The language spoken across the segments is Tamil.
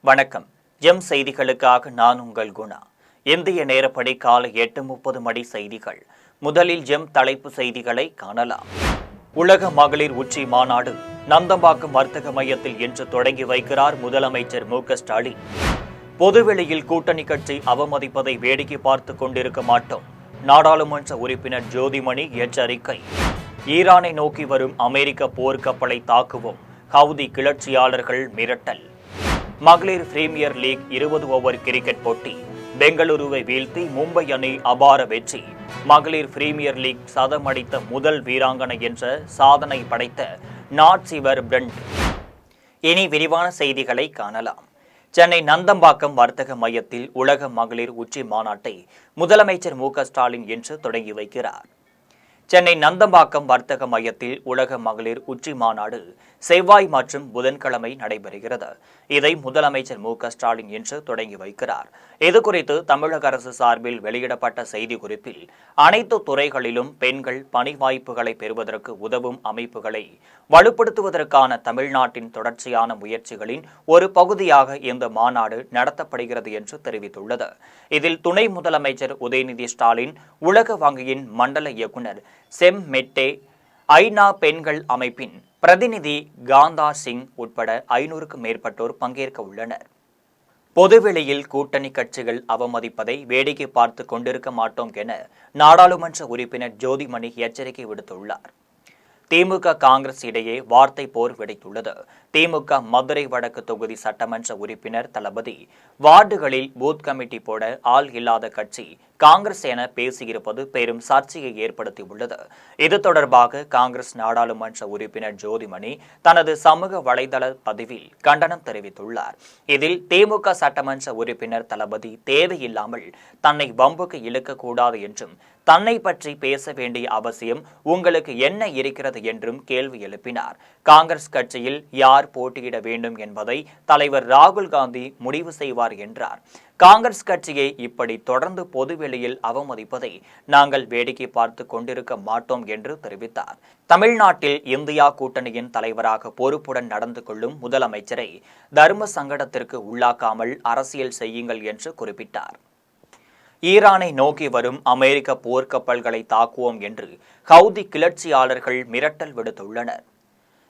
வணக்கம். எம் செய்திகளுக்காக நான் உங்கள் குணா. இந்திய நேரப்படி காலை 8:30 மணி செய்திகள். முதலில் எம் தலைப்பு செய்திகளை காணலாம். உலக மகளிர் உச்சி மாநாடு நந்தம்பாக்கம் வர்த்தக மையத்தில் இன்று தொடங்கி வைக்கிறார் முதலமைச்சர் மு.க.ஸ்டாலின். பொதுவெளியில் கூட்டணி கட்சி அவமதிப்பதை வேடிக்கை பார்த்துக் கொண்டிருக்க மாட்டோம். நாடாளுமன்ற உறுப்பினர் ஜோதிமணி எச்சரிக்கை. ஈரானை நோக்கி வரும் அமெரிக்க போர்க்கப்பலை தாக்குவோம். ஹவுதி கிளர்ச்சியாளர்கள் மிரட்டல். மகளிர் பிரீமியர் லீக் 20 ஓவர் கிரிக்கெட் போட்டி பெங்களூருவை வீழ்த்தி மும்பை அணி அபார வெற்றி. மகளிர் பிரீமியர் லீக் சதமடித்த முதல் வீராங்கனை என்ற சாதனை படைத்த நாட்சிவர் பிரண்ட். இனி விரிவான செய்திகளை காணலாம். சென்னை நந்தம்பாக்கம் வர்த்தக மையத்தில் உலக மகளிர் உச்சி மாநாட்டை முதலமைச்சர் மு.க.ஸ்டாலின் இன்று தொடங்கி வைக்கிறார். சென்னை நந்தம்பாக்கம் வர்த்தக மையத்தில் உலக மகளிர் உச்சி மாநாடு செவ்வாய் மற்றும் புதன்கிழமை நடைபெறுகிறது. இதை முதலமைச்சர் மு.க.ஸ்டாலின் இன்று தொடங்கி வைக்கிறார். இதுகுறித்து தமிழக அரசு சார்பில் வெளியிடப்பட்ட செய்திக்குறிப்பில் அனைத்து துறைகளிலும் பெண்கள் பணி வாய்ப்புகளை பெறுவதற்கு உதவும் அமைப்புகளை வலுப்படுத்துவதற்கான தமிழ்நாட்டின் தொடர்ச்சியான முயற்சிகளின் ஒரு பகுதியாக இந்த மாநாடு நடத்தப்படுகிறது என்று தெரிவித்துள்ளது. இதில் துணை முதலமைச்சர் உதயநிதி ஸ்டாலின், உலக வங்கியின் மண்டல இயக்குநர் செம் மெட்டே, ஐநா பெண்கள் அமைப்பின் பிரதிநிதி காந்தா சிங் உட்பட 500க்கும் மேற்பட்டோர் பங்கேற்க உள்ளனர். பொதுவெளியில் கூட்டணி கட்சிகள் அவமதிப்பதை வேடிக்கை பார்த்துக் கொண்டிருக்க மாட்டோம் என நாடாளுமன்ற உறுப்பினர் ஜோதிமணி எச்சரிக்கை விடுத்துள்ளார். திமுக காங்கிரஸ் இடையே வார்த்தை போர் வெடித்துள்ளது. திமுக மதுரை வடக்கு தொகுதி சட்டமன்ற உறுப்பினர் தளபதி வார்டுகளில் பூத் கமிட்டி போட ஆள் இல்லாத கட்சி காங்கிரஸ் என பேசியிருப்பது பெரும் சர்ச்சையை ஏற்படுத்தியுள்ளது. இது தொடர்பாக காங்கிரஸ் நாடாளுமன்ற உறுப்பினர் ஜோதிமணி தனது சமூக வலைதள பதிவில் கண்டனம் தெரிவித்துள்ளார். இதில் திமுக சட்டமன்ற உறுப்பினர் தளபதி தேவையில்லாமல் தன்னை வம்புக்கு இழுக்கக்கூடாது என்றும், தன்னை பற்றி பேச வேண்டிய அவசியம் உங்களுக்கு என்ன இருக்கிறது என்றும் கேள்வி எழுப்பினார். காங்கிரஸ் கட்சியில் யார் போட்டியிட வேண்டும் என்பதை தலைவர் ராகுல் காந்தி முடிவு செய்வார் என்றார். காங்கிரஸ் கட்சியை இப்படி தொடர்ந்து பொதுவெளியில் அவமதிப்பதை நாங்கள் வேடிக்கை பார்த்து கொண்டிருக்க மாட்டோம் என்று தெரிவித்தார். தமிழ்நாட்டில் இந்தியா கூட்டணியின் தலைவராக பொறுப்புடன் நடந்து கொள்ளும் முதலமைச்சரை தர்ம சங்கடத்திற்கு உள்ளாக்காமல் அரசியல் செய்யுங்கள் என்று குறிப்பிட்டார். ஈரானை நோக்கி வரும் அமெரிக்க போர்க்கப்பல்களை தாக்குவோம் என்று ஹவுதி கிளர்ச்சியாளர்கள் மிரட்டல் விடுத்துள்ளனர்.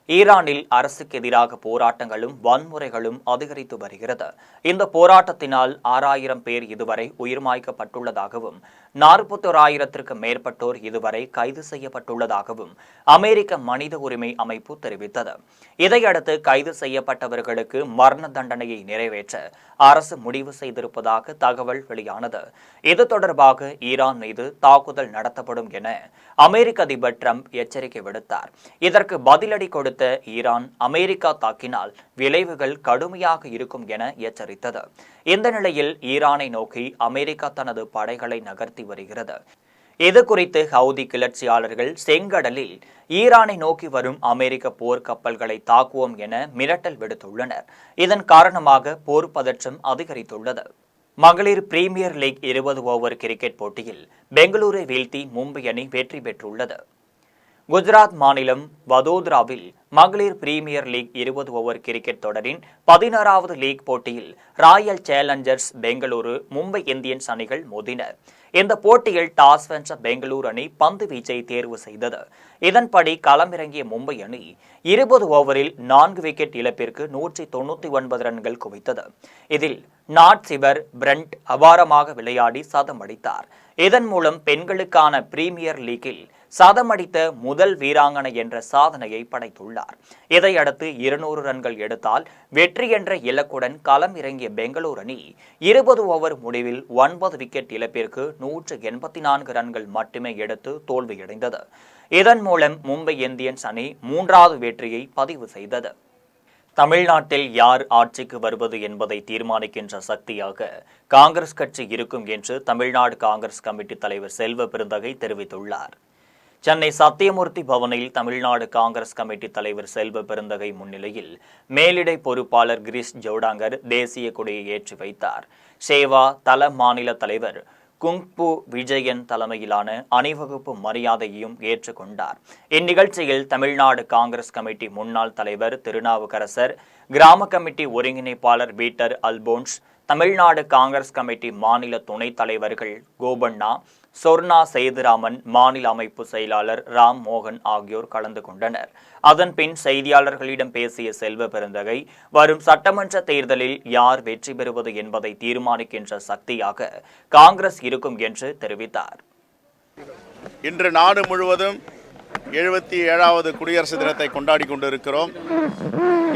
ஈரானில் அரசுக்கு எதிராக போராட்டங்களும் வன்முறைகளும் அதிகரித்து வருகிறது. இந்த போராட்டத்தினால் 6000 பேர் இதுவரை உயிர்மாய்க்கப்பட்டுள்ளதாகவும் 41,000த்திற்கும் மேற்பட்டோர் இதுவரை கைது செய்யப்பட்டுள்ளதாகவும் அமெரிக்க மனித உரிமை அமைப்பு தெரிவித்தது. இதையடுத்து கைது செய்யப்பட்டவர்களுக்கு மரண தண்டனையை நிறைவேற்ற அரசு முடிவு செய்திருப்பதாக தகவல் வெளியானது. இது தொடர்பாக ஈரான் மீது தாக்குதல் நடத்தப்படும் என அமெரிக்க அதிபர் டிரம்ப் எச்சரிக்கை விடுத்தார். இதற்கு பதிலடி கொடுத்த ஈரான், அமெரிக்கா தாக்கினால் விளைவுகள் கடுமையாக இருக்கும் என எச்சரித்தது. இந்த நிலையில் ஈரானை நோக்கி அமெரிக்கா தனது படைகளை நகர்த்தி வருகிறது. இது குறித்து ஹவுதி கிளர்ச்சியாளர்கள் செங்கடலில் ஈரானை நோக்கி வரும் அமெரிக்க போர் கப்பல்களை தாக்குவோம் என மிரட்டல் விடுத்துள்ளனர். இதன் காரணமாக போர் பதற்றம் அதிகரித்துள்ளது. மகளிர் பிரீமியர் லீக் 20 ஓவர் கிரிக்கெட் போட்டியில் பெங்களூரை வீழ்த்தி மும்பை அணி வெற்றி பெற்றுள்ளது. குஜராத் மாநிலம் வதோதராவில் மகளிர் பிரீமியர் லீக் 20 ஓவர் கிரிக்கெட் தொடரின் 16வது லீக் போட்டியில் Royal Challengers Bengaluru, Mumbai Indians அணிகள் மோதினர். இந்த போட்டியில் டாஸ் வென்ற பெங்களூரு அணி பந்து வீச்சை தேர்வு செய்தது. இதன்படி களமிறங்கிய மும்பை அணி 20 ஓவரில் 4 விக்கெட் இழப்பிற்கு 199 ரன்கள் குவித்தது. இதில் நாட்சிவர் பிரண்ட் அபாரமாக விளையாடி சதம் அடித்தார். இதன் மூலம் பெண்களுக்கான பிரீமியர் லீக்கில் சதமடித்த முதல் வீராங்கனை என்ற சாதனையை படைத்துள்ளார். இதையடுத்து 200 ரன்கள் எடுத்தால் வெற்றி என்ற இலக்குடன் களம் இறங்கிய பெங்களூரு அணி 20 ஓவர் முடிவில் 9 விக்கெட் இழப்பிற்கு 184 ரன்கள் மட்டுமே எடுத்து தோல்வியடைந்தது. இதன் மூலம் மும்பை இந்தியன்ஸ் அணி 3வது வெற்றியை பதிவு செய்தது. தமிழ்நாட்டில் யார் ஆட்சிக்கு வருவது என்பதை தீர்மானிக்கின்ற சக்தியாக காங்கிரஸ் கட்சி இருக்கும் என்று தமிழ்நாடு காங்கிரஸ் கமிட்டி தலைவர் செல்வ பெருந்தகை தெரிவித்துள்ளார். சென்னை சத்தியமூர்த்தி பவனில் தமிழ்நாடு காங்கிரஸ் கமிட்டி தலைவர் செல்வ பெருந்தகை முன்னிலையில் மேலிடை பொறுப்பாளர் கிரீஷ் ஜோடாங்கர் தேசிய கொடியை ஏற்றி வைத்தார். சேவா தல மாநில தலைவர் குங்பு விஜயன் தலைமையிலான அணிவகுப்பு மரியாதையையும் ஏற்றுக்கொண்டார். இந்நிகழ்ச்சியில் தமிழ்நாடு காங்கிரஸ் கமிட்டி முன்னாள் தலைவர் திருநாவுக்கரசர், கிராம கமிட்டி ஒருங்கிணைப்பாளர் பீட்டர் அல்போன்ஸ், தமிழ்நாடு காங்கிரஸ் கமிட்டி மாநில துணைத் தலைவர்கள் கோபண்ணா, சொர்ணா சேதுராமன், மாநில அமைப்பு செயலாளர் ராம் மோகன் ஆகியோர் கலந்து கொண்டனர். அதன்பின் செய்தியாளர்களிடம் பேசிய செல்வ பெருந்தகை, வரும் சட்டமன்ற தேர்தலில் யார் வெற்றி பெறுவது என்பதை தீர்மானிக்கின்ற சக்தியாக காங்கிரஸ் இருக்கும் என்று தெரிவித்தார். இன்று நாடு முழுவதும் 77வது குடியரசு தினத்தை கொண்டாடி கொண்டிருக்கிறோம்.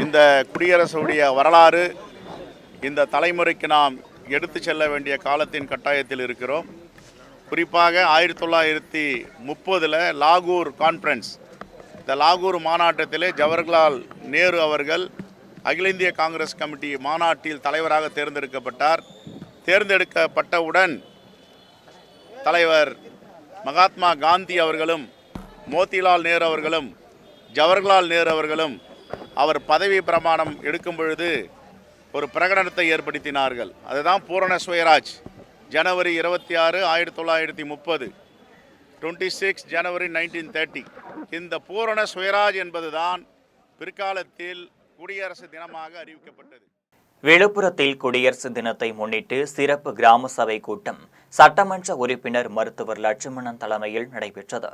இந்த குடியரசுடைய வரலாறு இந்த தலைமுறைக்கு நாம் எடுத்து செல்ல வேண்டிய காலத்தின் கட்டாயத்தில் இருக்கிறோம். குறிப்பாக 1930 லாகூர் கான்ஃபரன்ஸ், இந்த லாகூர் மாநாட்டத்திலே ஜவஹர்லால் நேரு அவர்கள் அகில இந்திய காங்கிரஸ் கமிட்டி மாநாட்டில் தலைவராக தேர்ந்தெடுக்கப்பட்டார். தேர்ந்தெடுக்கப்பட்டவுடன் தலைவர் மகாத்மா காந்தி அவர்களும் மோதிலால் நேரு அவர்களும் ஜவஹர்லால் நேரு அவர்களும் அவர் பதவி பிரமாணம் எடுக்கும் பொழுது ஒரு பிரகடனத்தை ஏற்படுத்தினார்கள். அதுதான் பூரண சுயராஜ். ஜனவரி 26, 1930, 26 ஜனவரி 1930. இந்த பூரண சுயராஜ் என்பதுதான் பிற்காலத்தில் குடியரசு தினமாக அறிவிக்கப்பட்டது. விழுப்புரத்தில் குடியரசு தினத்தை முன்னிட்டு சிறப்பு கிராம சபை கூட்டம் சட்டமன்ற உறுப்பினர் மருத்துவர் லட்சுமணன் தலைமையில் நடைபெற்றது.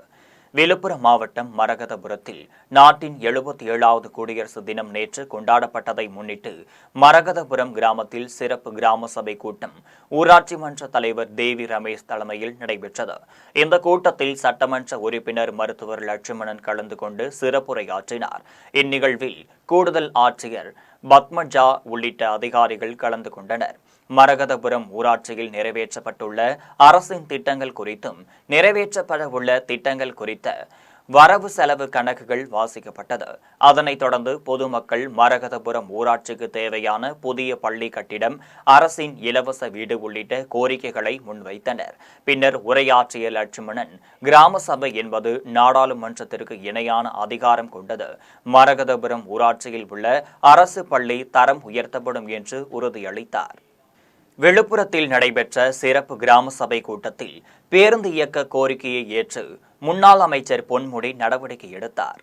விழுப்புரம் மாவட்டம் மரகதபுரத்தில் நாட்டின் 77வது குடியரசு தினம் நேற்று கொண்டாடப்பட்டதை முன்னிட்டு மரகதபுரம் கிராமத்தில் சிறப்பு கிராம சபை கூட்டம் ஊராட்சி மன்ற தலைவர் தேவி ரமேஷ் தலைமையில் நடைபெற்றது. இந்த கூட்டத்தில் சட்டமன்ற உறுப்பினர் மருத்துவர் லட்சுமணன் கலந்து கொண்டு சிறப்புரையாற்றினார். இந்நிகழ்வில் கூடுதல் ஆட்சியர் பத்மஜா உள்ளிட்ட அதிகாரிகள் கலந்து கொண்டனர். மரகதபுரம் ஊராட்சியில் நிறைவேற்றப்பட்டுள்ள அரசின் திட்டங்கள் குறித்தும் நிறைவேற்றப்பட உள்ள திட்டங்கள் குறித்த வரவு செலவு கணக்குகள் வாசிக்கப்பட்டது. அதனைத் தொடர்ந்து பொதுமக்கள் மரகதபுரம் ஊராட்சிக்கு தேவையான புதிய பள்ளி கட்டிடம், அரசின் இலவச வீடு உள்ளிட்ட கோரிக்கைகளை முன்வைத்தனர். பின்னர் உரையாற்றிய லட்சுமணன், கிராம சபை என்பது நாடாளுமன்றத்திற்கு இணையான அதிகாரம் கொண்டது. மரகதபுரம் ஊராட்சியில் உள்ள அரசு பள்ளி தரம் உயர்த்தப்படும் என்று உறுதியளித்தார். விழுப்புரத்தில் நடைபெற்ற சிறப்பு கிராம சபை கூட்டத்தில் பேருந்து இயக்க கோரிக்கையை ஏற்று முன்னாள் அமைச்சர் பொன்முடி நடவடிக்கை எடுத்தார்.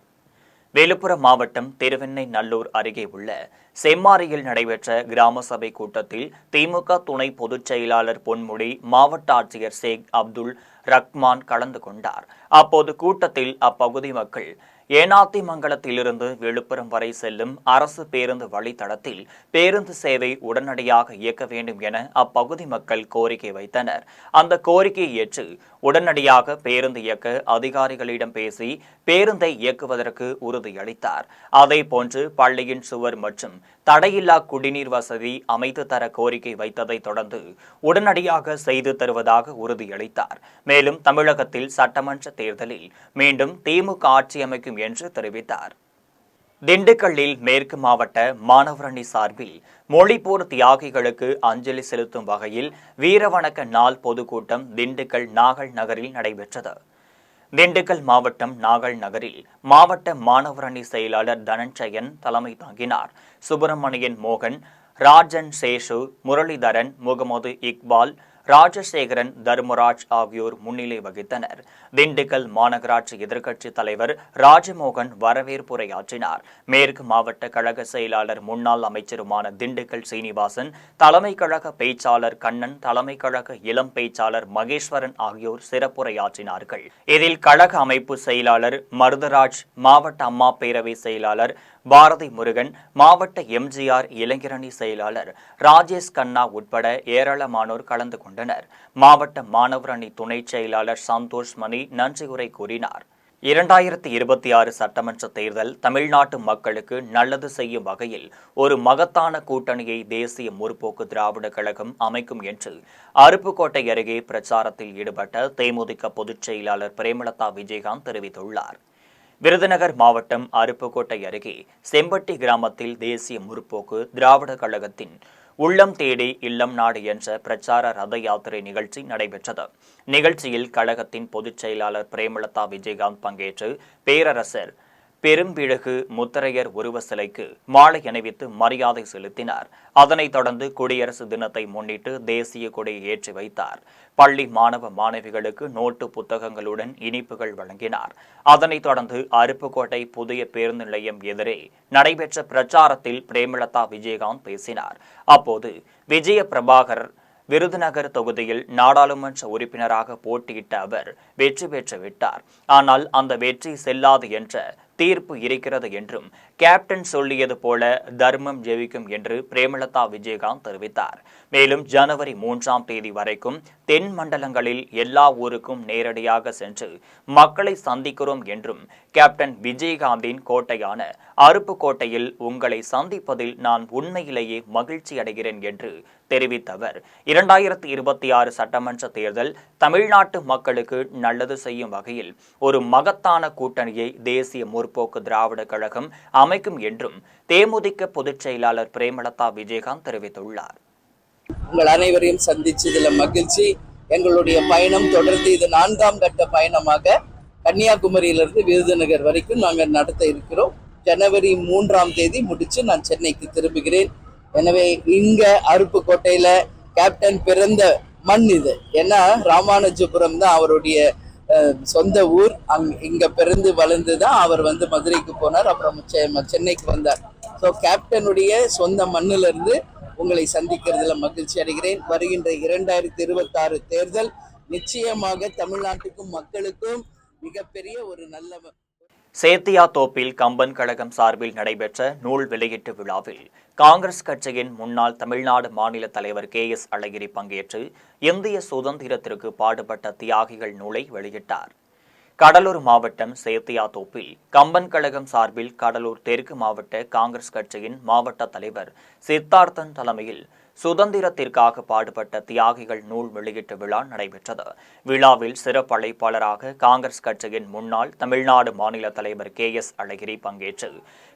விழுப்புரம் மாவட்டம் திருவெண்ணெய்நல்லூர் அருகே உள்ள செம்மாரியில் நடைபெற்ற கிராம சபை கூட்டத்தில் திமுக துணை பொதுச் செயலாளர் பொன்முடி, மாவட்ட ஆட்சியர் ஷேக் அப்துல் ரஹ்மான் கலந்து கொண்டார். அப்போது கூட்டத்தில் அப்பகுதி மக்கள் ஏனாத்திமங்கலத்திலிருந்து விழுப்புரம் வரை செல்லும் அரசு பேருந்து வழித்தடத்தில் பேருந்து சேவை உடனடியாக இயக்க வேண்டும் என அப்பகுதி மக்கள் கோரிக்கை வைத்தனர். அந்த கோரிக்கையை ஏற்று உடனடியாக பேருந்து இயக்க அதிகாரிகளிடம் பேசி பேருந்தை இயக்குவதற்கு உறுதியளித்தார். அதேபோன்று பள்ளியின் சுவர் மற்றும் தடையில்லா குடிநீர் வசதி அமைத்து தர கோரிக்கை வைத்ததை தொடர்ந்து உடனடியாக செய்து தருவதாக உறுதியளித்தார். மேலும் தமிழகத்தில் சட்டமன்ற தேர்தலில் மீண்டும் திமுக ஆட்சி அமைக்கும் என்று தெரிவித்தார். திண்டுக்கல்லில் மேற்கு மாவட்ட மாணவரணி சார்பில் மொழிப்போர் தியாகிகளுக்கு அஞ்சலி செலுத்தும் வகையில் வீரவணக்க நாள் பொதுக்கூட்டம் திண்டுக்கல் நாகல் நகரில் நடைபெற்றது. திண்டுக்கல் மாவட்டம் நாகல் நகரில் மாவட்ட மாணவரணி செயலாளர் தனஞ்சயன் தலைமை தாங்கினார். சுப்பிரமணியன் மோகன், ராஜன் சேஷு, முரளிதரன், முகமது இக்பால், ராஜசேகரன், தர்மராஜ் ஆகியோர் முன்னிலை வகித்தனர். திண்டுக்கல் மாநகராட்சி எதிர்க்கட்சித் தலைவர் ராஜமோகன் வரவேற்புரையாற்றினார். மேற்கு மாவட்ட கழக செயலாளர் முன்னாள் அமைச்சருமான திண்டுக்கல் சீனிவாசன், தலைமை கழக பேச்சாளர் கண்ணன், தலைமை கழக இளம் பேச்சாளர் மகேஸ்வரன் ஆகியோர் சிறப்புரையாற்றினார்கள். இதில் கழக அமைப்பு செயலாளர் மருதராஜ், மாவட்ட அம்மா பேரவை செயலாளர் பாரதி முருகன், மாவட்ட எம்ஜிஆர் இளைஞரணி செயலாளர் ராஜேஷ் கண்ணா உட்பட ஏராளமானோர் கலந்து கொண்டனர். மாவட்ட மாணவர் அணி துணை செயலாளர் சந்தோஷ் மணி நன்றியுரை கூறினார். 2026 சட்டமன்ற தேர்தல் தமிழ்நாட்டு மக்களுக்கு நல்லது செய்யும் வகையில் ஒரு மகத்தான கூட்டணியை தேசிய முற்போக்கு திராவிட கழகம் அமைக்கும் என்று அருப்புக்கோட்டை அருகே பிரச்சாரத்தில் ஈடுபட்ட தேமுதிக பொதுச் செயலாளர் பிரேமலதா விஜயகாந்த் தெரிவித்துள்ளார். விருதுநகர் மாவட்டம் அருப்புக்கோட்டை அருகே செம்பட்டி கிராமத்தில் தேசிய முற்போக்கு திராவிட கழகத்தின் உள்ளம் தேடி இல்லம் நாடு என்ற பிரச்சார ரத யாத்திரை நிகழ்ச்சி நடைபெற்றது. நிகழ்ச்சியில் கழகத்தின் பொதுச் செயலாளர் பிரேமலதா விஜயகாந்த் பங்கேற்று பேரரசர் பெரும்பிழகு முத்தரையர் உருவ சிலைக்கு மாலை அணிவித்து மரியாதை செலுத்தினார். அதனைத் தொடர்ந்து குடியரசு தினத்தை முன்னிட்டு தேசிய கொடியை ஏற்றி வைத்தார். பள்ளி மாணவ மாணவிகளுக்கு நோட்டு புத்தகங்களுடன் இனிப்புகள் வழங்கினார். அதனைத் தொடர்ந்து அருப்புக்கோட்டை புதிய பேருந்து நிலையம் எதிரே நடைபெற்ற பிரச்சாரத்தில் பிரேமலதா விஜயகாந்த் பேசினார். அப்போது விஜய பிரபாகர் விருதுநகர் தொகுதியில் நாடாளுமன்ற உறுப்பினராக போட்டியிட்ட அவர் வெற்றி பெற்று விட்டார். ஆனால் அந்த வெற்றி செல்லாது என்ற தீர்ப்பு இருக்கிறது என்றும் கேப்டன் சொல்லியது போல தர்மம் ஜெயிக்கும் என்று பிரேமலதா விஜயகாந்த் தெரிவித்தார். மேலும் ஜனவரி 3ஆம் தேதி வரைக்கும் தென் மண்டலங்களில் எல்லா ஊருக்கும் நேரடியாக சென்று மக்களை சந்திக்கிறோம் என்றும் கேப்டன் விஜயகாந்தின் கோட்டையான அருப்புக்கோட்டையில் உங்களை சந்திப்பதில் நான் உண்மையிலேயே மகிழ்ச்சி அடைகிறேன் என்று தெரிவித்த அவர் 2026 சட்டமன்ற தேர்தல் தமிழ்நாட்டு மக்களுக்கு நல்லது செய்யும் வகையில் ஒரு மகத்தான கூட்டணியை தேசிய முற்போக்கு திராவிட கழகம் அமைக்கும் என்றும் தேமுதிக பொதுச் செயலாளர் பிரேமலதா விஜயகாந்த் தெரிவித்துள்ளார். உங்கள் அனைவரையும் சந்திச்சதுல மகிழ்ச்சி. எங்களுடைய பயணம் தொடர்ந்து இது 4ஆம் கட்ட பயணமாக கன்னியாகுமரியிலிருந்து விருதுநகர் வரைக்கும் நாங்கள் நடத்த இருக்கிறோம். ஜனவரி 3ஆம் தேதி முடிச்சு நான் சென்னைக்கு திரும்புகிறேன். எனவே இங்க அருப்புக்கோட்டையில கேப்டன் பிறந்த மண் இது. ஏன்னா ராமானுஜபுரம் தான் அவருடைய சொந்த ஊர். இங்க பிறந்து வளர்ந்துதான் அவர் மதுரைக்கு போனார், அப்புறம் சென்னைக்கு வந்தார். ஸோ கேப்டனுடைய சொந்த மண்ணில இருந்து உங்களை சந்திக்கிறதுல மகிழ்ச்சி அடைகிறேன். வருகின்ற 2026 தேர்தல் நிச்சயமாக தமிழ்நாட்டுக்கும் மக்களுக்கும் மிகப்பெரிய ஒரு நல்ல. சேத்தியாத்தோப்பில் கம்பன் கழகம் சார்பில் நடைபெற்ற நூல் வெளியீட்டு விழாவில் காங்கிரஸ் கட்சியின் முன்னாள் தமிழ்நாடு மாநில தலைவர் KS அழகிரி பங்கேற்று இந்திய சுதந்திரத்திற்கு பாடுபட்ட தியாகிகள் நூலை வெளியிட்டார். கடலூர் மாவட்டம் சேத்தியாத்தோப்பில் கம்பன் கழகம் சார்பில் கடலூர் தெற்கு மாவட்ட காங்கிரஸ் கட்சியின் மாவட்ட தலைவர் சித்தார்த்தன் தலைமையில் சுதந்திரத்திற்காக பாடுபட்ட தியாகிகள் நூல் வெளியீட்டு விழா நடைபெற்றது. விழாவில் சிறப்பு அழைப்பாளராக காங்கிரஸ் கட்சியின் முன்னாள் தமிழ்நாடு மாநில தலைவர் KS அழகிரி பங்கேற்று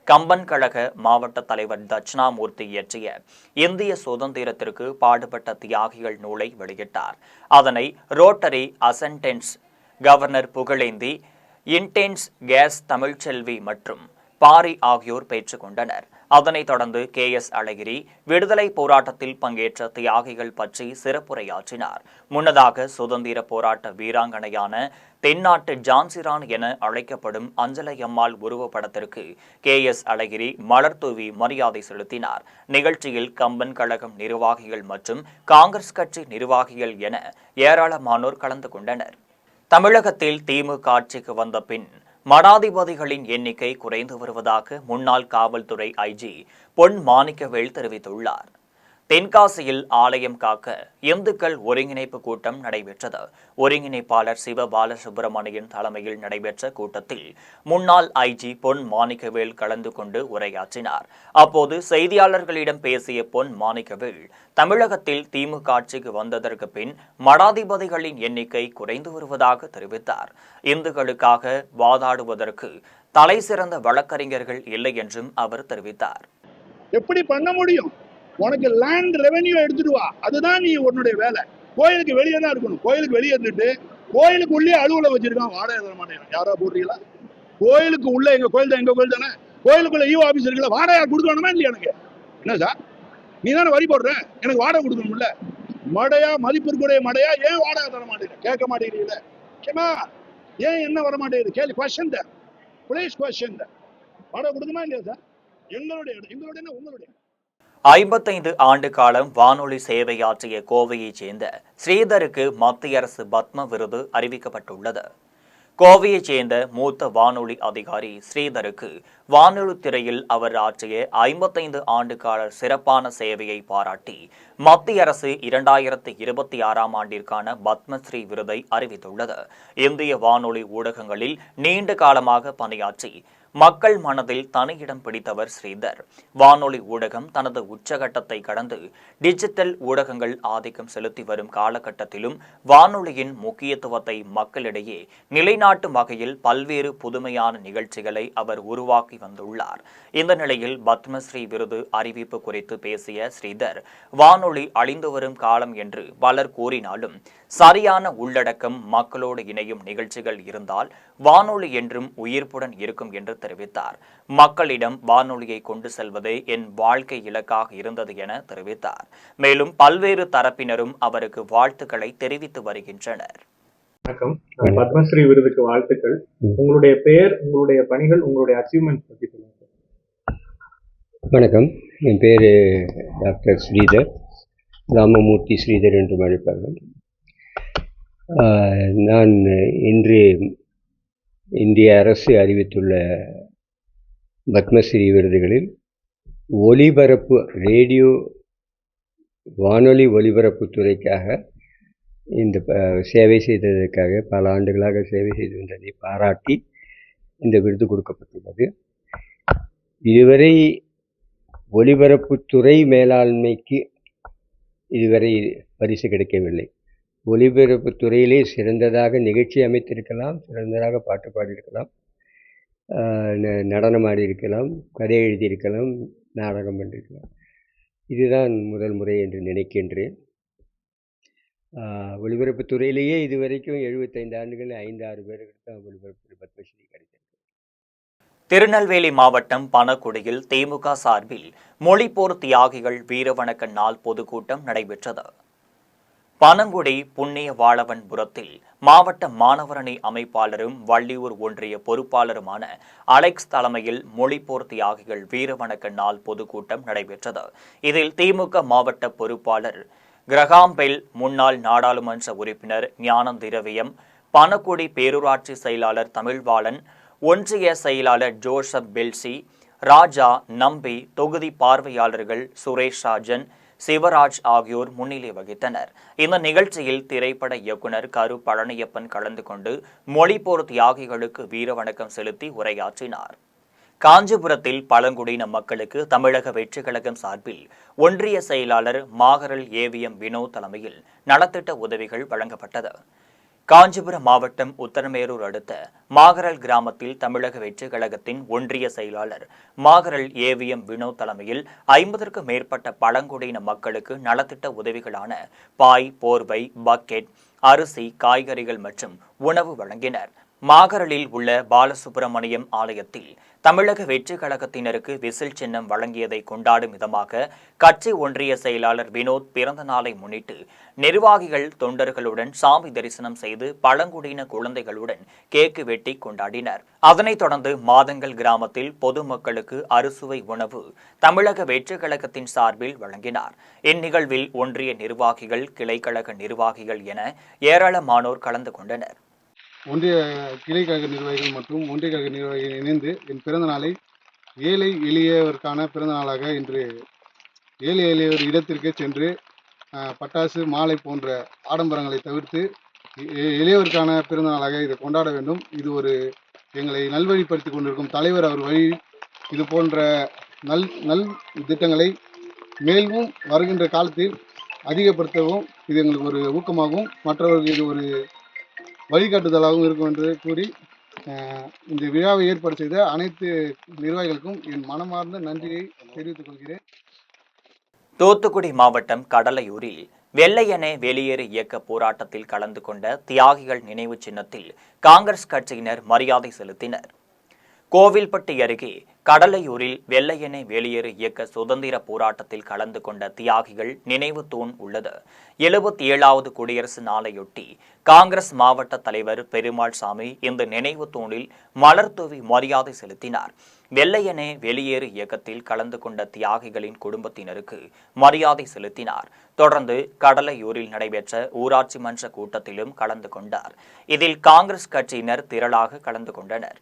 கம்பன் கழக மாவட்ட தலைவர் தட்சிணாமூர்த்தி இயற்றிய இந்திய சுதந்திரத்திற்கு பாடுபட்ட தியாகிகள் நூலை வெளியிட்டார். அதனை ரோட்டரி அசன்டென்ஸ் கவர்னர் புகழேந்தி, இன்டென்ஸ் கேஸ் தமிழ்ச்செல்வி மற்றும் பாரி ஆகியோர் பெற்றுக் கொண்டனர். அதனைத் தொடர்ந்து KS அழகிரி விடுதலை போராட்டத்தில் பங்கேற்ற தியாகிகள் பற்றி சிறப்புரையாற்றினார். முன்னதாக சுதந்திர போராட்ட வீராங்கனையான தென்னாட்டு ஜான்சிராணி என அழைக்கப்படும் அஞ்சலையம்மாள் உருவப்படத்திற்கு KS அழகிரி மலர் தூவி மரியாதை செலுத்தினார். நிகழ்ச்சியில் கம்பன் கழகம் நிர்வாகிகள் மற்றும் காங்கிரஸ் கட்சி நிர்வாகிகள் என ஏராளமானோர் கலந்து கொண்டனர். தமிழகத்தில் திமுக ஆட்சிக்கு வந்த பின் மடாதிபதிகளின் எண்ணிக்கை குறைந்து வருவதாக முன்னாள் காவல்துறை IG பொன் மாணிக்கவேல் தெரிவித்துள்ளார். தென்காசியில் ஆலயம் காக்க இந்துக்கள் ஒருங்கிணைப்பு கூட்டம் நடைபெற்றது. ஒருங்கிணைப்பாளர் சிவ பாலசுப்பிரமணியன் தலைமையில் நடைபெற்ற கூட்டத்தில் முன்னாள் IG பொன் மாணிக்கவேல் கலந்து கொண்டு உரையாற்றினார். அப்போது செய்தியாளர்களிடம் பேசிய பொன் மாணிக்கவேல் தமிழகத்தில் திமுக ஆட்சிக்கு வந்ததற்கு பின் மடாதிபதிகளின் எண்ணிக்கை குறைந்து வருவதாக தெரிவித்தார். இந்துக்களுக்காக வாதாடுவதற்கு தலை சிறந்த வழக்கறிஞர்கள் இல்லை என்றும் அவர் தெரிவித்தார். எப்படி பண்ண முடியும்? உனக்கு லேண்ட் ரெவென்யூ எடுத்துட்டு வா, அதுதான் நீ உன்னுடைய வேலை. கோயிலுக்கு வெளியே தான் இருக்கணும். கோயிலுக்கு வெளியே இருந்துட்டு கோயிலுக்கு உள்ளே அலுவலகம் வச்சிருக்கான், வாடகை தர மாட்டேன். யாரா போடுறீங்களா? கோயிலுக்கு உள்ள எங்க கோயில் தான், எங்க கோயில் தானே. கோயிலுக்குள்ள ஈவோ ஆபீஸ் இருக்குல்ல, வாடகை கொடுக்கணுமா இல்லையா? எனக்கு என்ன சார், நீ தானே வரி போடுற, எனக்கு வாடகை கொடுக்கணும்ல. மடையா மதிப்பிற்குரிய மடையா ஏன் வாடகை தர மாட்டேங்குது? கேட்க மாட்டேங்கிறீங்களே, ஏன் என்ன வர மாட்டேங்குது? கேள்வி கொஸ்டின் தான், பிளீஸ் கொஸ்டின் தான். வாடகை கொடுக்குமா இல்லையா சார்? எங்களுடைய உங்களுடைய 55 ஆண்டு காலம் வானொலி சேவையாற்றிய கோவையைச் சேர்ந்த ஸ்ரீதருக்கு மத்திய அரசு பத்ம விருது அறிவிக்கப்பட்டுள்ளது. கோவையைச் சேர்ந்த மூத்த வானொலி அதிகாரி ஸ்ரீதருக்கு வானொலி துறையில் அவர் ஆற்றிய 55 ஆண்டு கால சிறப்பான சேவையை பாராட்டி மத்திய அரசு 2026ஆம் ஆண்டிற்கான பத்மஸ்ரீ விருதை அறிவித்துள்ளது. இந்திய வானொலி ஊடகங்களில் நீண்ட காலமாக பணியாற்றி மக்கள் மனதில் தனியிடம் பிடித்தவர் ஸ்ரீதர். வானொலி ஊடகம் தனது உச்சகட்டத்தை கடந்து டிஜிட்டல் ஊடகங்கள் ஆதிக்கம் செலுத்தி வரும் காலகட்டத்திலும் வானொலியின் முக்கியத்துவத்தை மக்களிடையே நிலைநாட்டும் வகையில் பல்வேறு புதுமையான நிகழ்ச்சிகளை அவர் உருவாக்கி வந்துள்ளார். இந்த நிலையில் பத்மஸ்ரீ விருது அறிவிப்பு குறித்து பேசிய ஸ்ரீதர், வானொலி அழிந்து வரும் காலம் என்று பலர் கூறினாலும் சரியான உள்ளடக்கம் மக்களோடு இணையும் நிகழ்ச்சிகள் இருந்தால் வானொலி என்றும் உயிர்ப்புடன் இருக்கும் என்று தெரிவித்தார். தெரிவித்தார். மக்களிடம் வானொலியை கொண்டு செல்வதே என் வாழ்க்கை இலக்காக இருந்தது என தெரிவித்தார். மேலும் பல்வேறு தரப்பினரும் அவருக்கு வாழ்த்துக்களை தெரிவித்து வருகின்றனர். வணக்கம். பத்மஸ்ரீ விருதுக்கு வாழ்த்துக்கள். உங்களுடைய பெயர், உங்களுடைய பணிகள், உங்களுடைய அச்சீவ்மெண்ட்ஸ் பற்றி சொல்லுங்க. வணக்கம், என் பேர் டாக்டர் ஸ்ரீதர், ராமமூர்த்தி ஸ்ரீதர் என்று அழைப்பார்கள். நான் இன்று இந்திய அரசு அறிவித்துள்ள பத்மஸ்ரீ விருதுகளில் ஒலிபரப்பு ரேடியோ வானொலி ஒலிபரப்பு துறைக்காக இந்த சேவை செய்ததற்காக பல ஆண்டுகளாக சேவை செய்து வந்ததை பாராட்டி இந்த விருது கொடுக்கப்பட்டுள்ளது. இதுவரை ஒலிபரப்புத்துறை மேலாண்மைக்கு இதுவரை பரிசு கிடைக்கவில்லை. ஒலிபரப்புத்துறையிலே சிறந்ததாக நிகழ்ச்சி அமைத்திருக்கலாம், சிறந்ததாக பாட்டு பாடியிருக்கலாம், நடனம் ஆடியிருக்கலாம், கதை எழுதியிருக்கலாம், நாடகம் பண்ணியிருக்கலாம். இதுதான் முதல் முறை என்று நினைக்கின்றேன். ஒலிபரப்புத்துறையிலேயே இதுவரைக்கும் 75 ஆண்டுகள் 5-6 பேருக்கு தான் ஒலிபரப்பு பத்மஸ்ரீ கிடைத்தது. திருநெல்வேலி மாவட்டம் பணக்குடியில் திமுக சார்பில் மொழிப்போர் தியாகிகள் வீரவணக்க நாள் பொதுக்கூட்டம் நடைபெற்றது. பனங்குடி புண்ணிய வாழவன்புரத்தில் மாவட்ட மாணவரணி அமைப்பாளரும் வள்ளியூர் ஒன்றிய பொறுப்பாளருமான அலெக்ஸ் தலைமையில் மொழிப்போர் தியாகிகள் வீரவணக்க நாள் பொதுக்கூட்டம் நடைபெற்றது. இதில் திமுக மாவட்ட பொறுப்பாளர் கிரகாம்பெல், முன்னாள் நாடாளுமன்ற உறுப்பினர் ஞானம் திரவியம், பனக்குடி பேரூராட்சி செயலாளர் தமிழ்வாளன், ஒன்றிய செயலாளர் ஜோசப் பெல்சி, ராஜா, நம்பி, தொகுதி பார்வையாளர்கள் சுரேஷ் ராஜன், சிவராஜ் ஆகியோர் முன்னிலை வகித்தனர். இந்த நிகழ்ச்சியில் திரைப்பட இயக்குனர் கரு பழனியப்பன் கலந்து கொண்டு மொழிப்போர் தியாகிகளுக்கு வீரவணக்கம் செலுத்தி உரையாற்றினார். காஞ்சிபுரத்தில் பழங்குடியின மக்களுக்கு தமிழக வெற்றி கழகம் சார்பில் ஒன்றிய செயலாளர் மாகரல் ஏவிஎம் வினோத் தலைமையில் நலத்திட்ட உதவிகள் வழங்கப்பட்டது. காஞ்சிபுரம் மாவட்டம் உத்தரமேரூர் அடுத்த மாகரல் கிராமத்தில் தமிழக வெற்றி கழகத்தின் ஒன்றிய செயலாளர் மாகரல் ஏவிஎம் வினோத் தலைமையில் 50க்கும் மேற்பட்ட பழங்குடியின மக்களுக்கு நலத்திட்ட உதவிகளான பாய், போர்வை, பக்கெட், அரிசி, காய்கறிகள் மற்றும் உணவு வழங்கினர். மாகரலில் உள்ள பாலசுப்பிரமணியம் ஆலயத்தில் தமிழக வெற்றி கழகத்தினருக்கு விசில் சின்னம் வழங்கியதை கொண்டாடும் விதமாக கட்சி ஒன்றிய செயலாளர் வினோத் பிறந்த நாளை முன்னிட்டு நிர்வாகிகள் தொண்டர்களுடன் சாமி தரிசனம் செய்து பழங்குடியின குழந்தைகளுடன் கேக்கு வெட்டி கொண்டாடினர். அதனைத் தொடர்ந்து மாதங்கல் கிராமத்தில் பொதுமக்களுக்கு அறுசுவை உணவு தமிழக வெற்றி கழகத்தின் சார்பில் வழங்கினார். இந்நிகழ்வில் ஒன்றிய நிர்வாகிகள், கிளைக்கழக நிர்வாகிகள் என ஏராளமானோர் கலந்து கொண்டனர். ஒன்றிய கிளை கழக நிர்வாகிகள் மற்றும் ஒன்றிய கழக நிர்வாகிகள் இணைந்து என் பிறந்த நாளை ஏழை எளியவருக்கான பிறந்த நாளாக இன்று ஏழை எளியவர் இடத்திற்கு சென்று பட்டாசு, மாலை போன்ற ஆடம்பரங்களை தவிர்த்து எளியவருக்கான பிறந்த நாளாக இதை கொண்டாட வேண்டும். இது ஒரு எங்களை நல்வழிப்படுத்தி கொண்டிருக்கும் தலைவர் அவர் வழி இது போன்ற நல் திட்டங்களை மேலும் வருகின்ற காலத்தில் அதிகப்படுத்தவும் இது எங்களுக்கு ஒரு ஊக்கமாகவும் மற்றவர்களுக்கு இது ஒரு வழிகாட்டுதலாகவும் இருக்கும் என்று கூறி இந்த விழாவை ஏற்பாடு செய்த அனைத்து நிர்வாகிகளுக்கும் என் மனமார்ந்த நன்றியை தெரிவித்துக் கொள்கிறேன். தூத்துக்குடி மாவட்டம் கடலையூரில் வெள்ளையனே வெளியேறு இயக்க போராட்டத்தில் கலந்து கொண்ட தியாகிகள் நினைவு சின்னத்தில் காங்கிரஸ் கட்சியினர் மரியாதை செலுத்தினர். கோவில்பட்டி அருகே கடலையூரில் வெள்ளையனே வெளியேறு இயக்க சுதந்திர போராட்டத்தில் கலந்து கொண்ட தியாகிகள் நினைவு தூண் உள்ளது. 77வது குடியரசு நாளையொட்டி காங்கிரஸ் மாவட்ட தலைவர் பெருமாள் சாமி இந்த நினைவு தூணில் மலர் தூவி மரியாதை செலுத்தினார். வெள்ளையனே வெளியேறு இயக்கத்தில் கலந்து கொண்ட தியாகிகளின் குடும்பத்தினருக்கு மரியாதை செலுத்தினார். தொடர்ந்து கடலையூரில் நடைபெற்ற ஊராட்சி மன்ற கூட்டத்திலும் கலந்து கொண்டார். இதில் காங்கிரஸ் கட்சியினர் திரளாக கலந்து கொண்டனர்.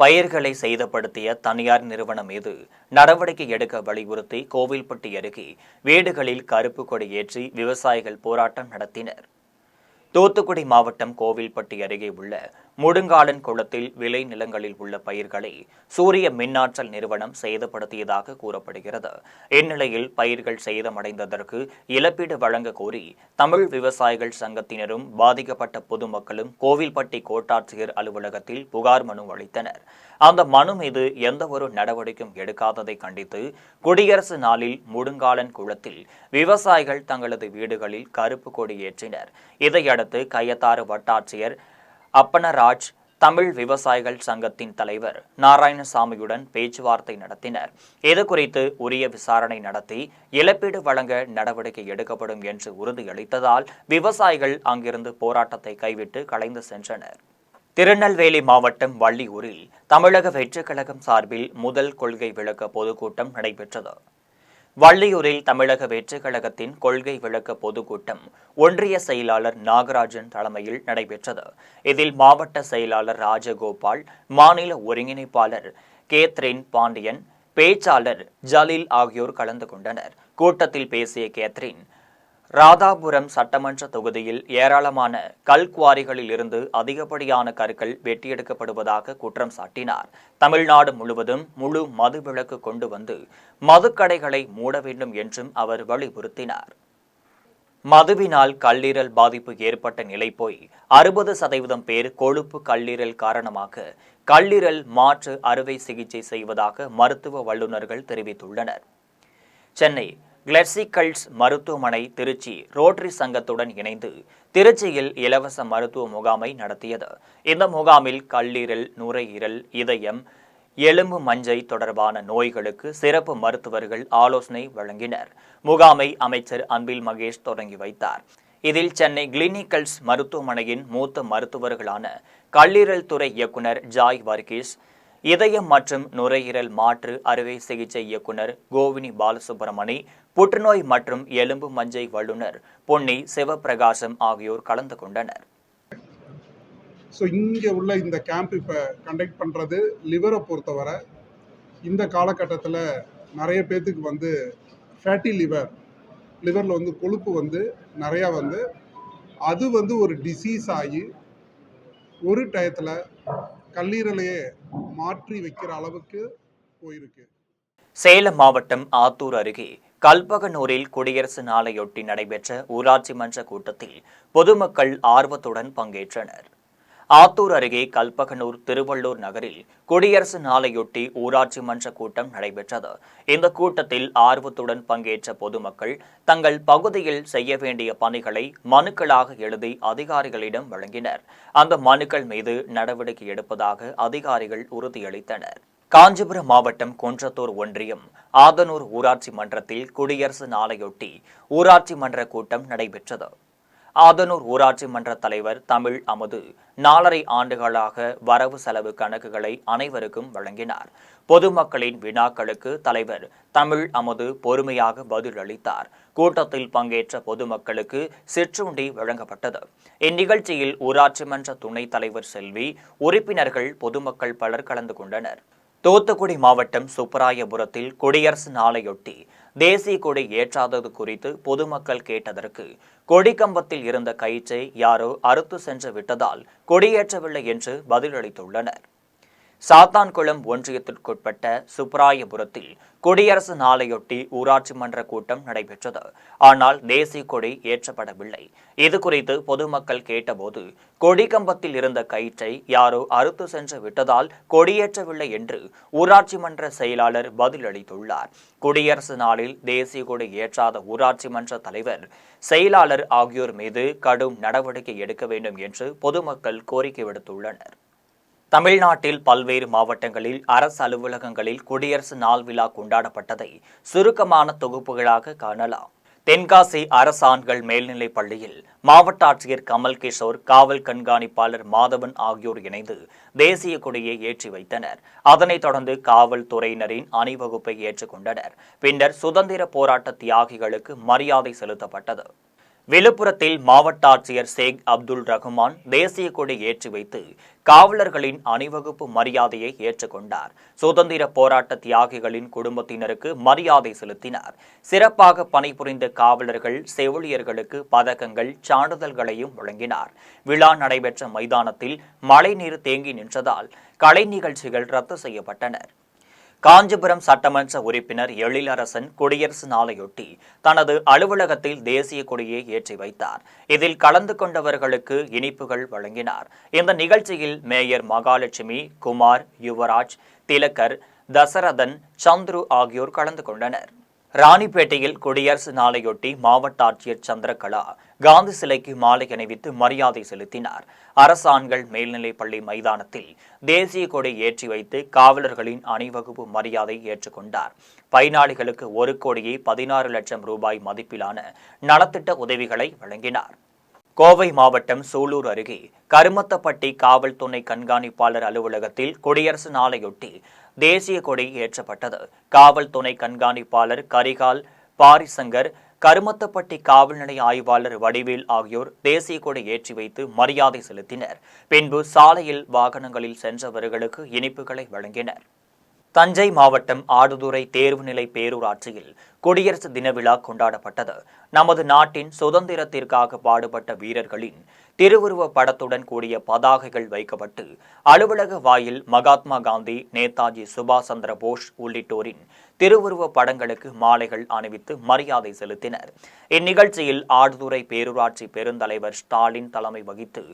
பயிர்களை சேதப்படுத்திய தனியார் நிறுவனம் மீது நடவடிக்கை எடுக்க வலியுறுத்தி கோவில்பட்டி அருகே வீடுகளில் கருப்பு கொடி ஏற்றி விவசாயிகள் போராட்டம் நடத்தினர். தூத்துக்குடி மாவட்டம் கோவில்பட்டி அருகே உள்ள முடுங்காலன் குளத்தில் விளை நிலங்களில் உள்ள பயிர்களை சூரிய மின்னாற்றல் நிறுவனம் சேதப்படுத்தியதாக கூறப்படுகிறது. இந்நிலையில் பயிர்கள் சேதமடைந்ததற்கு இழப்பீடு வழங்க கோரி தமிழ் விவசாயிகள் சங்கத்தினரும் பாதிக்கப்பட்ட பொதுமக்களும் கோவில்பட்டி கோட்டாட்சியர் அலுவலகத்தில் புகார் மனு அளித்தனர். அந்த மனு மீது எந்தவொரு நடவடிக்கையும் எடுக்காததை கண்டித்து குடியரசு நாளில் முடுங்காலன் குளத்தில் விவசாயிகள் தங்களது வீடுகளில் கருப்பு கொடி ஏற்றினர். இதையடுத்து கயத்தாறு வட்டாட்சியர் அப்பனராஜ் தமிழ் விவசாயிகள் சங்கத்தின் தலைவர் நாராயணசாமியுடன் பேச்சுவார்த்தை நடத்தினர். இதுகுறித்து உரிய விசாரணை நடத்தி இழப்பீடு வழங்க நடவடிக்கை எடுக்கப்படும் என்று உறுதியளித்ததால் விவசாயிகள் அங்கிருந்து போராட்டத்தை கைவிட்டு கலைந்து சென்றனர். திருநெல்வேலி மாவட்டம் வள்ளியூரில் தமிழக வெற்றிக் கழகம் சார்பில் முதல் கொள்கை விளக்க பொதுக்கூட்டம் நடைபெற்றது. வள்ளியூரில் தமிழக வெற்றிக் கழகத்தின் கொள்கை விளக்க பொதுக்கூட்டம் ஒன்றிய செயலாளர் நாகராஜன் தலைமையில் நடைபெற்றது. இதில் மாவட்ட செயலாளர் ராஜகோபால், மாநில ஒருங்கிணைப்பாளர் கேத்ரின் பாண்டியன், பேச்சாளர் ஜலீல் ஆகியோர் கலந்து கொண்டனர். கூட்டத்தில் பேசிய கேத்ரின், ராதாபுரம் சட்டமன்ற தொகுதியில் ஏராளமான கல்குவாரிகளில் இருந்து அதிகப்படியான கற்கள் வெட்டியெடுக்கப்படுவதாக குற்றம் சாட்டினார். தமிழ்நாடு முழுவதும் முழு மதுவிலக்கு கொண்டு வந்து மதுக்கடைகளை மூட வேண்டும் என்றும் அவர் வலியுறுத்தினார். மதுவினால் கல்லீரல் பாதிப்பு ஏற்பட்ட நிலை போய் 60% பேர் கொழுப்பு கல்லீரல் காரணமாக கல்லீரல் மாற்று அறுவை சிகிச்சை செய்வதாக மருத்துவ வல்லுநர்கள் தெரிவித்துள்ளனர். சென்னை கிளர்சிகல்ஸ் மருத்துவமனை திருச்சி ரோட்டரி சங்கத்துடன் இணைந்து திருச்சியில் இலவச மருத்துவ முகாமை நடத்தியது. இந்த முகாமில் கல்லீரல், நுரையீரல், இதயம், எலும்பு மஞ்சை தொடர்பான நோய்களுக்கு சிறப்பு மருத்துவர்கள் ஆலோசனை வழங்கினர். முகாமை அமைச்சர் அன்பில் மகேஷ் தொடங்கி வைத்தார். இதில் சென்னை கிளினிக்கல்ஸ் மருத்துவமனையின் மூத்த மருத்துவர்களான கல்லீரல் துறை இயக்குனர் ஜாய் வர்கீஸ், இதயம் மற்றும் நுரையீரல் மாற்று அறுவை சிகிச்சை இயக்குனர் கோவினி பாலசுப்ரமணி, புற்றுநோய் மற்றும் எலும்பு மஞ்சை வல்லுநர் பொன்னி சிவபிரகாசம் ஆகியோர் கலந்து கொண்டனர். ஸோ இங்கே உள்ள இந்த கேம்ப் இப்போ கண்டக்ட் பண்ணுறது லிவரை பொறுத்தவரை இந்த காலகட்டத்தில் நிறைய பேர்த்துக்கு வந்து ஃபேட்டி லிவரில் வந்து கொழுப்பு நிறையா அது ஒரு டிசீஸ் ஆகி ஒரு டயத்தில் கல்லீரலையே மாற்றி வைக்கிற அளவுக்கு போயிருக்கு. சேலம் மாவட்டம் ஆத்தூர் அருகே கல்பகனூரில் குடியரசு நாளையொட்டி நடைபெற்ற ஊராட்சி மன்ற கூட்டத்தில் பொதுமக்கள் ஆர்வத்துடன் பங்கேற்றனர். ஆத்தூர் அருகே கல்பகனூர் திருவள்ளூர் நகரில் குடியரசு நாளையொட்டி ஊராட்சி மன்ற கூட்டம் நடைபெற்றது. இந்த கூட்டத்தில் ஆர்வத்துடன் பங்கேற்ற பொதுமக்கள் தங்கள் பகுதியில் செய்ய வேண்டிய பணிகளை மனுக்களாக எழுதி அதிகாரிகளிடம் வழங்கினர். அந்த மனுக்கள் மீது நடவடிக்கை எடுப்பதாக அதிகாரிகள் உறுதியளித்தனர். காஞ்சிபுரம் மாவட்டம் குன்றத்தூர் ஒன்றியம் ஆதனூர் ஊராட்சி மன்றத்தில் குடியரசு நாளையொட்டி ஊராட்சி மன்ற கூட்டம் நடைபெற்றது. ஆதனூர் ஊராட்சி மன்ற தலைவர் தமிழ் அமுது 4.5 ஆண்டுகளாக வரவு செலவு கணக்குகளை அனைவருக்கும் வழங்கினார். பொதுமக்களின் வினாக்களுக்கு தலைவர் தமிழ் அமுது பொறுமையாக பதிலளித்தார். கூட்டத்தில் பங்கேற்ற பொதுமக்களுக்கு சிற்றுண்டி வழங்கப்பட்டது. இந்நிகழ்ச்சியில் ஊராட்சி மன்ற துணைத் தலைவர் செல்வி, உறுப்பினர்கள், பொதுமக்கள் பலர் கலந்து கொண்டனர். தூத்துக்குடி மாவட்டம் சுப்பராயபுரத்தில் குடியரசு நாளையொட்டி தேசிய கொடி ஏற்றாதது குறித்து பொதுமக்கள் கேட்டதற்கு கொடிக்கம்பத்தில் இருந்த கயிற்றை யாரோ அறுத்து சென்று விட்டதால் கொடியேற்றவில்லை என்று பதிலளித்துள்ளனர். சாத்தான்குளம் ஒன்றியத்திற்குட்பட்ட சுப்பராயபுரத்தில் குடியரசு நாளையொட்டி ஊராட்சி மன்ற கூட்டம் நடைபெற்றது. ஆனால் தேசிய கொடி ஏற்றப்படவில்லை. இதுகுறித்து பொதுமக்கள் கேட்டபோது கொடிக்கம்பத்தில் இருந்த கயிற்றை யாரோ அறுத்து சென்று விட்டதால் கொடியேற்றவில்லை என்று ஊராட்சி மன்ற செயலாளர் பதிலளித்துள்ளார். குடியரசு நாளில் தேசிய கொடி ஏற்றாத ஊராட்சி மன்ற தலைவர், செயலாளர் ஆகியோர் மீது கடும் நடவடிக்கை எடுக்க வேண்டும் என்று பொதுமக்கள் கோரிக்கை விடுத்துள்ளனர். தமிழ்நாட்டில் பல்வேறு மாவட்டங்களில் அரசு அலுவலகங்களில் குடியரசு நாள் விழா கொண்டாடப்பட்டதை சுருக்கமான தொகுப்புகளாக காணலாம். தென்காசி அரசு ஆண்கள் மேல்நிலைப் பள்ளியில் மாவட்ட ஆட்சியர் கமல் கிஷோர், காவல் கண்காணிப்பாளர் மாதவன் ஆகியோர் இணைந்து தேசிய கொடியை ஏற்றி வைத்தனர். அதனைத் தொடர்ந்து காவல்துறையினரின் அணிவகுப்பை ஏற்றுக்கொண்டனர். பின்னர் சுதந்திர போராட்ட தியாகிகளுக்கு மரியாதை செலுத்தப்பட்டது. விழுப்புரத்தில் மாவட்ட ஆட்சியர் ஷேக் அப்துல் ரகுமான் தேசிய கொடி ஏற்றி வைத்து காவலர்களின் அணிவகுப்பு மரியாதையை ஏற்றுக்கொண்டார். சுதந்திர போராட்ட தியாகிகளின் குடும்பத்தினருக்கு மரியாதை செலுத்தினார். சிறப்பாக பணிபுரிந்த காவலர்கள், செவிலியர்களுக்கு பதக்கங்கள், சான்றிதழ்களையும் வழங்கினார். விழா நடைபெற்ற மைதானத்தில் மழைநீர் தேங்கி நின்றதால் கலை நிகழ்ச்சிகள் ரத்து செய்யப்பட்டன. காஞ்சிபுரம் சட்டமன்ற உறுப்பினர் எழிலரசன் குடியரசு நாளையொட்டி தனது அலுவலகத்தில் தேசிய கொடியை ஏற்றி வைத்தார். இதில் கலந்து கொண்டவர்களுக்கு இனிப்புகள் வழங்கினார். இந்த நிகழ்ச்சியில் மேயர் மகாலட்சுமி, குமார், யுவராஜ், திலகர், தசரதன், சந்துரு ஆகியோர் கலந்து கொண்டனர். ராணிப்பேட்டையில் குடியரசு நாளையொட்டி மாவட்ட ஆட்சியர் சந்திரகலா காந்தி சிலைக்கு மாலை அணிவித்து மரியாதை செலுத்தினார். அரசு ஆண்கள் மேல்நிலைப்பள்ளி மைதானத்தில் தேசிய கொடி ஏற்றி வைத்து காவலர்களின் அணிவகுப்பு மரியாதை ஏற்றுக்கொண்டார். பயனாளிகளுக்கு 1,16 லட்சம் ரூபாய் மதிப்பிலான நலத்திட்ட உதவிகளை வழங்கினார். கோவை மாவட்டம் சூலூர் அருகே கருமத்தப்பட்டி காவல் துணை கண்காணிப்பாளர் அலுவலகத்தில் குடியரசு நாளையொட்டி தேசிய கொடி ஏற்றப்பட்டது. காவல் துணை கண்காணிப்பாளர் கரிகால் பாரிசங்கர், கருமத்தப்பட்டி காவல் நிலைய ஆய்வாளர் வடிவேல் ஆகியோர் தேசிய கொடி ஏற்றி வைத்து மரியாதை செலுத்தினர். பின்பு சாலையில் வாகனங்களில் சென்றவர்களுக்கு இனிப்புகளை வழங்கினர். தஞ்சை மாவட்டம் ஆடுதுறை தேர்வுநிலை பேரூராட்சியில் குடியரசு தின விழா கொண்டாடப்பட்டது. நமது நாட்டின் சுதந்திரத்திற்காக பாடுபட்ட வீரர்களின் திருவுருவ படத்துடன் கூடிய பதாகைகள் வைக்கப்பட்டு அலுவலக வாயில் மகாத்மா காந்தி, நேதாஜி சுபாஷ் சந்திர போஸ் உள்ளிட்டோரின் திருவுருவ படங்களுக்கு மாலைகள் அணிவித்து மரியாதை செலுத்தினர். இந்நிகழ்ச்சியில் ஆடுதுறை பேரூராட்சி பெருந்தலைவர் ஸ்டாலின் தலைமை வகித்து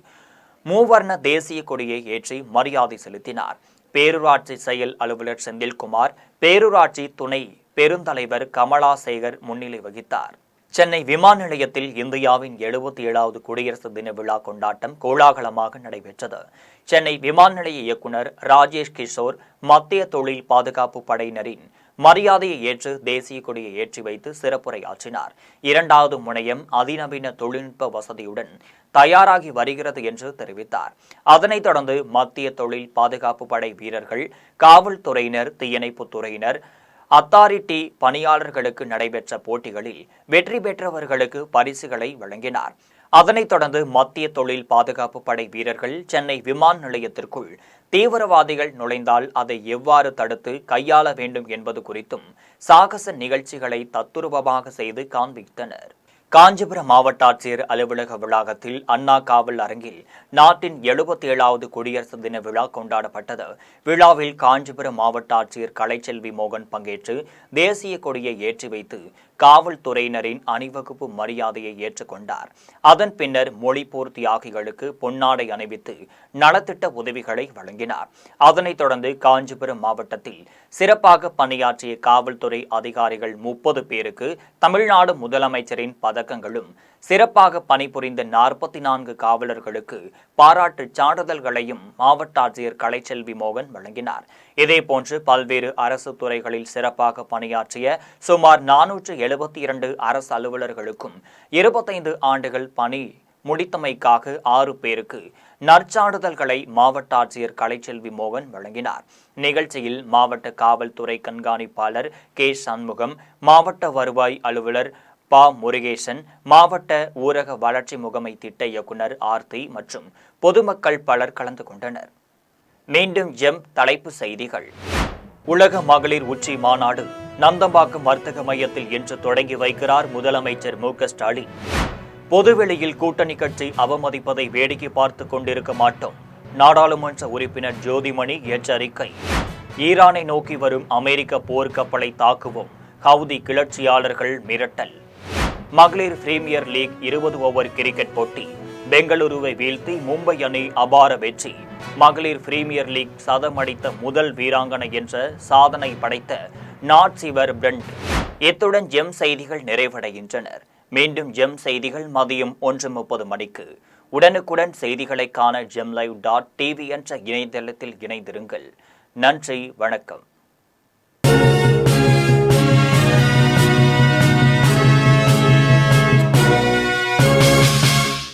மூவர்ண தேசிய கொடியை ஏற்றி மரியாதை செலுத்தினார். பேரூராட்சி செயல் அலுவலர் செந்தில்குமார், பேரூராட்சி துணை பெருந்தலைவர் கமலா சேகர் முன்னிலை வகித்தார். சென்னை விமான நிலையத்தில் இந்தியாவின் 77வது குடியரசு தின விழா கொண்டாட்டம் கோலாகலமாக நடைபெற்றது. சென்னை விமான நிலைய இயக்குநர் ராஜேஷ் கிஷோர் மத்திய தொழில் பாதுகாப்பு படையினரின் மரியாதையை ஏற்று தேசிய கொடியை ஏற்றி வைத்து சிறப்புரையாற்றினார். 2வது முனையம் அதிநவீன தொழில்நுட்ப வசதியுடன் தயாராகி வருகிறது என்று தெரிவித்தார். அதனைத் தொடர்ந்து மத்திய தொழில் பாதுகாப்பு படை வீரர்கள், காவல்துறையினர், தீயணைப்புத் துறையினர், அத்தாரிட்டி பணியாளர்களுக்கு நடைபெற்ற போட்டிகளில் வெற்றி பெற்றவர்களுக்கு பரிசுகளை வழங்கினார். அதனைத் தொடர்ந்து மத்திய தொழில் பாதுகாப்பு படை வீரர்கள் சென்னை விமான நிலையத்திற்குள் தீவிரவாதிகள் நுழைந்தால் அதை எவ்வாறு தடுத்து கையாள வேண்டும் என்பது குறித்தும் சாகச நிகழ்ச்சிகளை தத்துரூபமாக செய்து காண்பித்தனர். காஞ்சிபுரம் மாவட்ட ஆட்சியர் அலுவலக வளாகத்தில் அண்ணா காவல் அரங்கில் நாட்டின் 77வது குடியரசு தின விழா கொண்டாடப்பட்டது. விழாவில் காஞ்சிபுரம் மாவட்ட ஆட்சியர் கலைச்செல்வி மோகன் பங்கேற்று தேசிய கொடியை ஏற்றி வைத்து காவல்துறையினரின் அணிவகுப்பு மரியாதையை ஏற்றுக்கொண்டார். அதன் பின்னர் மொழிப்போர் தியாகிகளுக்கு பொன்னாடை அணிவித்து நலத்திட்ட உதவிகளை வழங்கினார். அதனைத் தொடர்ந்து காஞ்சிபுரம் மாவட்டத்தில் சிறப்பாக பணியாற்றிய காவல்துறை அதிகாரிகள் 30 பேருக்கு தமிழ்நாடு முதலமைச்சரின் பதக்கங்களும், சிறப்பாக பணிபுரிந்த 44 காவலர்களுக்கு பாராட்டுச் சான்றிதழ்களையும் மாவட்ட ஆட்சியர் கலைச்செல்வி மோகன் வழங்கினார். இதேபோன்று பல்வேறு அரசு துறைகளில் சிறப்பாக பணியாற்றிய சுமார் 472 அரசு அலுவலர்களுக்கும் 25 ஆண்டுகள் பணி முடித்தமைக்காக 6 பேருக்கு நற்சான்றிதழ்களை மாவட்ட ஆட்சியர் கலைச்செல்வி மோகன் வழங்கினார். நிகழ்ச்சியில் மாவட்ட காவல்துறை கண்காணிப்பாளர் கே சண்முகம், மாவட்ட வருவாய் அலுவலர் பா முருகேசன், மாவட்ட ஊரக வளர்ச்சி முகமை திட்ட இயக்குநர் ஆர்த்தி மற்றும் பொதுமக்கள் பலர் கலந்து கொண்டனர். மீண்டும் தலைப்பு செய்திகள். உலக மகளிர் உச்சி மாநாடு நந்தம்பாக்கம் வர்த்தக மையத்தில் இன்று தொடங்கி வைக்கிறார் முதலமைச்சர் மு.க. ஸ்டாலின். பொதுவெளியில் கூட்டணி கட்சி அவமதிப்பதை வேடிக்கை பார்த்து கொண்டிருக்க மாட்டோம். நாடாளுமன்ற உறுப்பினர் ஜோதிமணி எச்சரிக்கை. ஈரானை நோக்கி வரும் அமெரிக்க போர்க்கப்பலை தாக்குவோம். ஹவுதி கிளர்ச்சியாளர்கள் மிரட்டல். மகளிர் பிரீமியர் லீக் 20 ஓவர் கிரிக்கெட் போட்டி பெங்களூருவை வீழ்த்தி மும்பை அணி அபார வெற்றி. மகளிர் பிரீமியர் லீக் சதமடித்த முதல் வீராங்கனை என்ற சாதனை படைத்த நாட்சிவர் பிரண்ட். இத்துடன் செய்திகள் நிறைவடைகின்றனர். மீண்டும் செய்திகள் மதியம் 1:30 மணிக்கு. உடனுக்குடன் செய்திகளை காண gemlive.tv என்ற இணையதளத்தில் இணைந்திருங்கள். நன்றி, வணக்கம்.